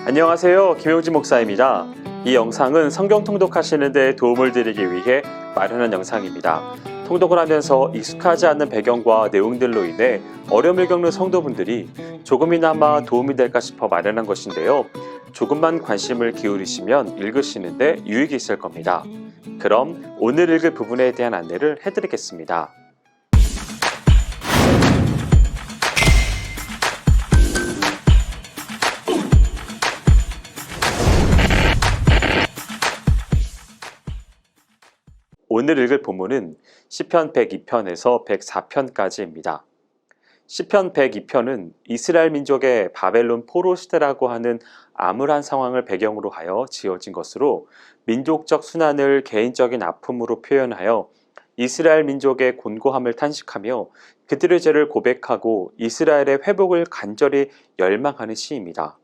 안녕하세요. 김용진 목사입니다. 이 영상은 성경 통독하시는 데 도움을 드리기 위해 마련한 영상입니다. 통독을 하면서 익숙하지 않는 배경과 내용들로 인해 어려움을 겪는 성도분들이 조금이나마 도움이 될까 싶어 마련한 것인데요. 조금만 관심을 기울이시면 읽으시는데 유익이 있을 겁니다. 그럼 오늘 읽을 부분에 대한 안내를 해드리겠습니다. 오늘 읽을 본문은 시편 102편에서 104편까지입니다. 시편 102편은 이스라엘 민족의 바벨론 포로 시대라고 하는 암울한 상황을 배경으로 하여 지어진 것으로 민족적 순환을 개인적인 아픔으로 표현하여 이스라엘 민족의 곤고함을 탄식하며 그들의 죄를 고백하고 이스라엘의 회복을 간절히 열망하는 시입니다.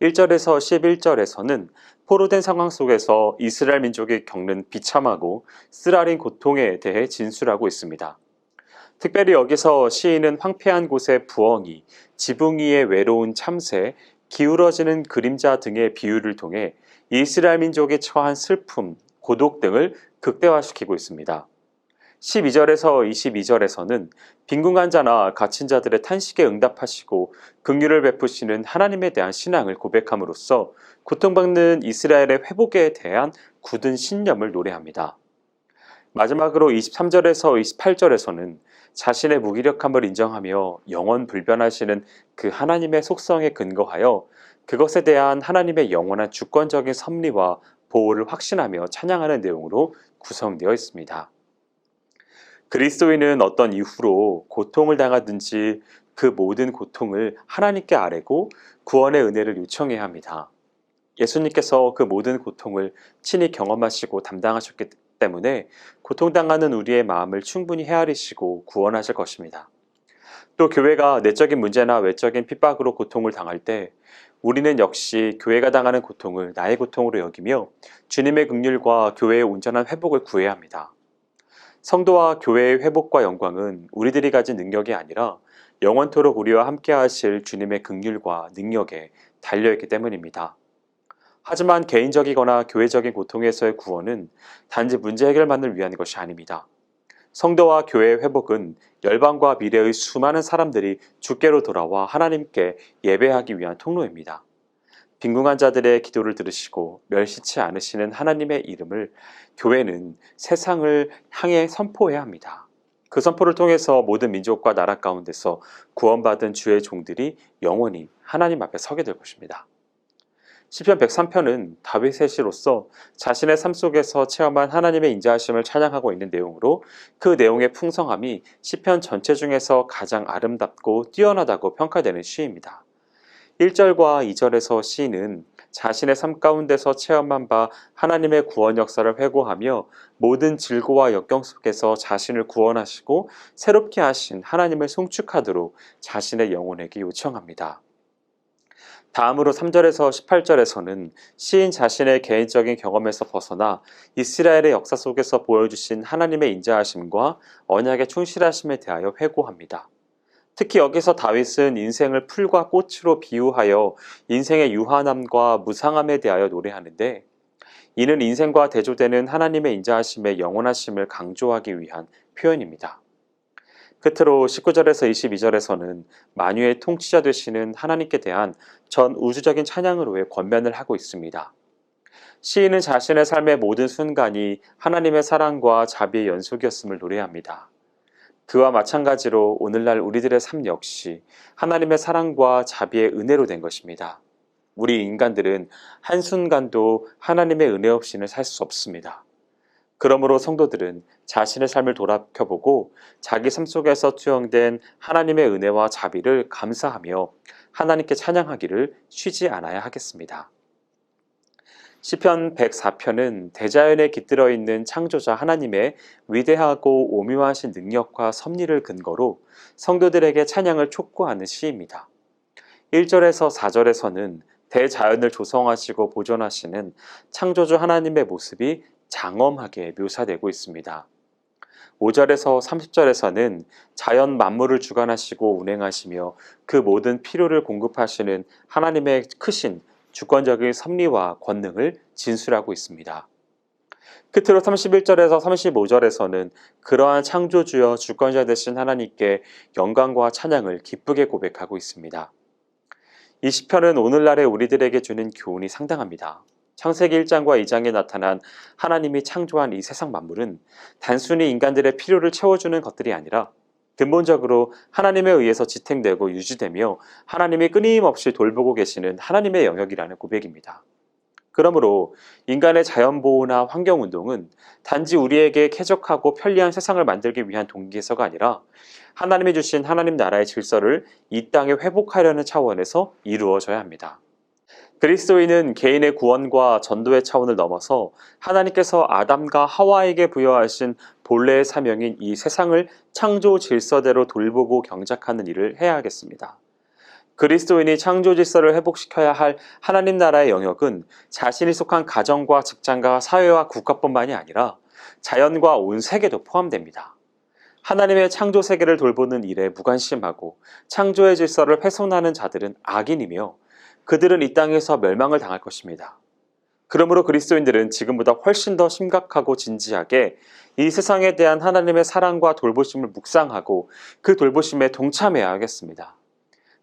1절에서 11절에서는 포로된 상황 속에서 이스라엘 민족이 겪는 비참하고 쓰라린 고통에 대해 진술하고 있습니다. 특별히 여기서 시인은 황폐한 곳의 부엉이, 지붕 위의 외로운 참새, 기울어지는 그림자 등의 비유를 통해 이스라엘 민족이 처한 슬픔, 고독 등을 극대화시키고 있습니다. 12절에서 22절에서는 빈궁한 자나 갇힌 자들의 탄식에 응답하시고 긍휼을 베푸시는 하나님에 대한 신앙을 고백함으로써 고통받는 이스라엘의 회복에 대한 굳은 신념을 노래합니다. 마지막으로 23절에서 28절에서는 자신의 무기력함을 인정하며 영원 불변하시는 그 하나님의 속성에 근거하여 그것에 대한 하나님의 영원한 주권적인 섭리와 보호를 확신하며 찬양하는 내용으로 구성되어 있습니다. 그리스도인은 어떤 이유로 고통을 당하든지 그 모든 고통을 하나님께 아뢰고 구원의 은혜를 요청해야 합니다. 예수님께서 그 모든 고통을 친히 경험하시고 담당하셨기 때문에 고통당하는 우리의 마음을 충분히 헤아리시고 구원하실 것입니다. 또 교회가 내적인 문제나 외적인 핍박으로 고통을 당할 때 우리는 역시 교회가 당하는 고통을 나의 고통으로 여기며 주님의 긍휼과 교회의 온전한 회복을 구해야 합니다. 성도와 교회의 회복과 영광은 우리들이 가진 능력이 아니라 영원토록 우리와 함께 하실 주님의 긍휼과 능력에 달려있기 때문입니다. 하지만 개인적이거나 교회적인 고통에서의 구원은 단지 문제 해결만을 위한 것이 아닙니다. 성도와 교회의 회복은 열방과 미래의 수많은 사람들이 주께로 돌아와 하나님께 예배하기 위한 통로입니다. 빈궁한 자들의 기도를 들으시고 멸시치 않으시는 하나님의 이름을 교회는 세상을 향해 선포해야 합니다. 그 선포를 통해서 모든 민족과 나라 가운데서 구원받은 주의 종들이 영원히 하나님 앞에 서게 될 것입니다. 시편 103편은 다윗의 시로서 자신의 삶 속에서 체험한 하나님의 인자하심을 찬양하고 있는 내용으로 그 내용의 풍성함이 시편 전체 중에서 가장 아름답고 뛰어나다고 평가되는 시입니다. 1절과 2절에서 시인은 자신의 삶 가운데서 체험한 바 하나님의 구원 역사를 회고하며 모든 질고와 역경 속에서 자신을 구원하시고 새롭게 하신 하나님을 송축하도록 자신의 영혼에게 요청합니다. 다음으로 3절에서 18절에서는 시인 자신의 개인적인 경험에서 벗어나 이스라엘의 역사 속에서 보여주신 하나님의 인자하심과 언약의 충실하심에 대하여 회고합니다. 특히 여기서 다윗은 인생을 풀과 꽃으로 비유하여 인생의 유한함과 무상함에 대하여 노래하는데 이는 인생과 대조되는 하나님의 인자하심의 영원하심을 강조하기 위한 표현입니다. 끝으로 19절에서 22절에서는 만유의 통치자 되시는 하나님께 대한 전 우주적인 찬양으로의 권면을 하고 있습니다. 시인은 자신의 삶의 모든 순간이 하나님의 사랑과 자비의 연속이었음을 노래합니다. 그와 마찬가지로 오늘날 우리들의 삶 역시 하나님의 사랑과 자비의 은혜로 된 것입니다. 우리 인간들은 한순간도 하나님의 은혜 없이는 살 수 없습니다. 그러므로 성도들은 자신의 삶을 돌아켜보고 자기 삶 속에서 투영된 하나님의 은혜와 자비를 감사하며 하나님께 찬양하기를 쉬지 않아야 하겠습니다. 시편 104편은 대자연에 깃들어 있는 창조자 하나님의 위대하고 오묘하신 능력과 섭리를 근거로 성도들에게 찬양을 촉구하는 시입니다. 1절에서 4절에서는 대자연을 조성하시고 보존하시는 창조주 하나님의 모습이 장엄하게 묘사되고 있습니다. 5절에서 30절에서는 자연 만물을 주관하시고 운행하시며 그 모든 필요를 공급하시는 하나님의 크신 주권적인 섭리와 권능을 진술하고 있습니다. 끝으로 31절에서 35절에서는 그러한 창조주여 주권자 되신 하나님께 영광과 찬양을 기쁘게 고백하고 있습니다. 이 시편은 오늘날의 우리들에게 주는 교훈이 상당합니다. 창세기 1장과 2장에 나타난 하나님이 창조한 이 세상 만물은 단순히 인간들의 필요를 채워주는 것들이 아니라 근본적으로 하나님에 의해서 지탱되고 유지되며 하나님이 끊임없이 돌보고 계시는 하나님의 영역이라는 고백입니다. 그러므로 인간의 자연보호나 환경운동은 단지 우리에게 쾌적하고 편리한 세상을 만들기 위한 동기에서가 아니라 하나님이 주신 하나님 나라의 질서를 이 땅에 회복하려는 차원에서 이루어져야 합니다. 그리스도인은 개인의 구원과 전도의 차원을 넘어서 하나님께서 아담과 하와에게 부여하신 본래의 사명인 이 세상을 창조 질서대로 돌보고 경작하는 일을 해야 하겠습니다. 그리스도인이 창조 질서를 회복시켜야 할 하나님 나라의 영역은 자신이 속한 가정과 직장과 사회와 국가뿐만이 아니라 자연과 온 세계도 포함됩니다. 하나님의 창조 세계를 돌보는 일에 무관심하고 창조의 질서를 훼손하는 자들은 악인이며 그들은 이 땅에서 멸망을 당할 것입니다. 그러므로 그리스도인들은 지금보다 훨씬 더 심각하고 진지하게 이 세상에 대한 하나님의 사랑과 돌보심을 묵상하고 그 돌보심에 동참해야 하겠습니다.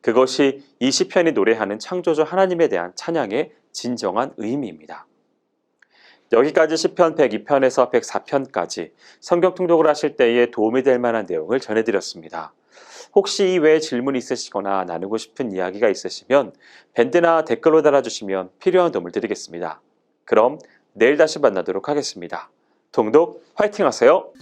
그것이 이 시편이 노래하는 창조주 하나님에 대한 찬양의 진정한 의미입니다. 여기까지 시편 102편에서 104편까지 성경 통독을 하실 때에 도움이 될 만한 내용을 전해드렸습니다. 혹시 이 외에 질문이 있으시거나 나누고 싶은 이야기가 있으시면 밴드나 댓글로 달아주시면 필요한 도움을 드리겠습니다. 그럼 내일 다시 만나도록 하겠습니다. 통독 화이팅 하세요.